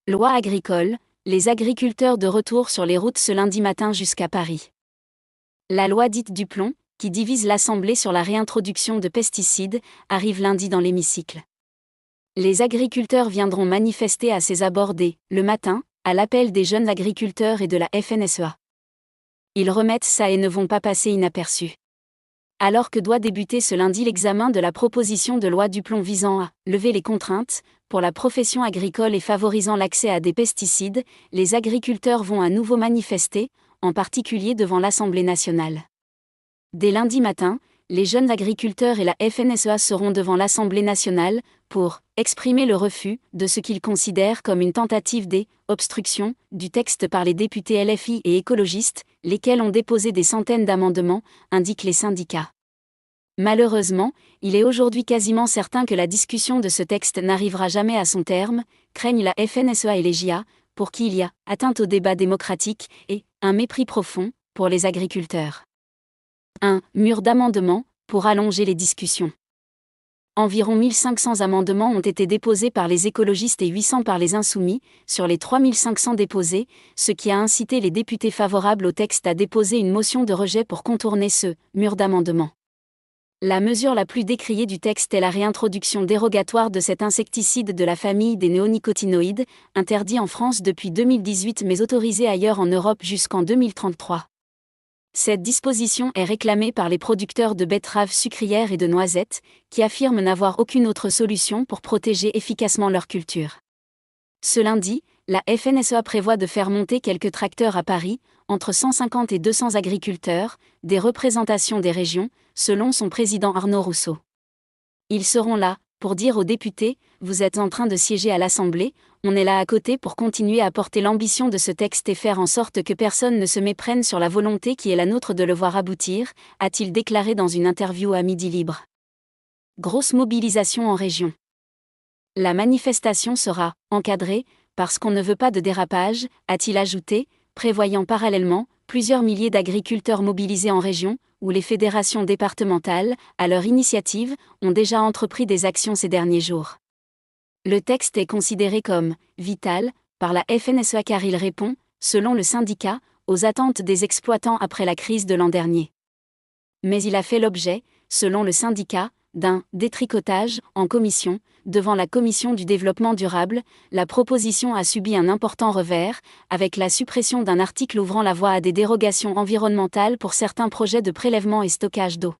Loi agricole, les agriculteurs de retour sur les routes ce lundi matin jusqu'à Paris. La loi dite du plomb, qui divise l'Assemblée sur la réintroduction de pesticides, arrive lundi dans l'hémicycle. Les agriculteurs viendront manifester à ses abords le matin, à l'appel des jeunes agriculteurs et de la FNSEA. Ils remettent ça et ne vont pas passer inaperçus. Alors que doit débuter ce lundi l'examen de la proposition de loi du plomb visant à lever les contraintes pour la profession agricole et favorisant l'accès à des pesticides, les agriculteurs vont à nouveau manifester, en particulier devant l'Assemblée nationale. Dès lundi matin, les jeunes agriculteurs et la FNSEA seront devant l'Assemblée nationale pour exprimer le refus de ce qu'ils considèrent comme une tentative d'obstruction du texte par les députés LFI et écologistes, lesquels ont déposé des centaines d'amendements, indiquent les syndicats. Malheureusement, il est aujourd'hui quasiment certain que la discussion de ce texte n'arrivera jamais à son terme, craignent la FNSEA et les JA, pour qui il y a atteinte au débat démocratique et un mépris profond pour les agriculteurs. Un mur d'amendements pour allonger les discussions. Environ 1500 amendements ont été déposés par les écologistes et 800 par les insoumis, sur les 3500 déposés, ce qui a incité les députés favorables au texte à déposer une motion de rejet pour contourner ce mur d'amendements. La mesure la plus décriée du texte est la réintroduction dérogatoire de cet insecticide de la famille des néonicotinoïdes, interdit en France depuis 2018 mais autorisé ailleurs en Europe jusqu'en 2033. Cette disposition est réclamée par les producteurs de betteraves sucrières et de noisettes, qui affirment n'avoir aucune autre solution pour protéger efficacement leur culture. Ce lundi, la FNSEA prévoit de faire monter quelques tracteurs à Paris, entre 150 et 200 agriculteurs, des représentations des régions, selon son président Arnaud Rousseau. Ils seront là, pour dire aux députés, vous êtes en train de siéger à l'Assemblée, on est là à côté pour continuer à porter l'ambition de ce texte et faire en sorte que personne ne se méprenne sur la volonté qui est la nôtre de le voir aboutir, a-t-il déclaré dans une interview à Midi Libre. Grosse mobilisation en région. La manifestation sera encadrée, parce qu'on ne veut pas de dérapage, a-t-il ajouté, prévoyant parallèlement plusieurs milliers d'agriculteurs mobilisés en région, où les fédérations départementales, à leur initiative, ont déjà entrepris des actions ces derniers jours. Le texte est considéré comme vital par la FNSEA car il répond, selon le syndicat, aux attentes des exploitants après la crise de l'an dernier. Mais il a fait l'objet, selon le syndicat, d'un détricotage en commission. Devant la Commission du développement durable, la proposition a subi un important revers, avec la suppression d'un article ouvrant la voie à des dérogations environnementales pour certains projets de prélèvement et stockage d'eau.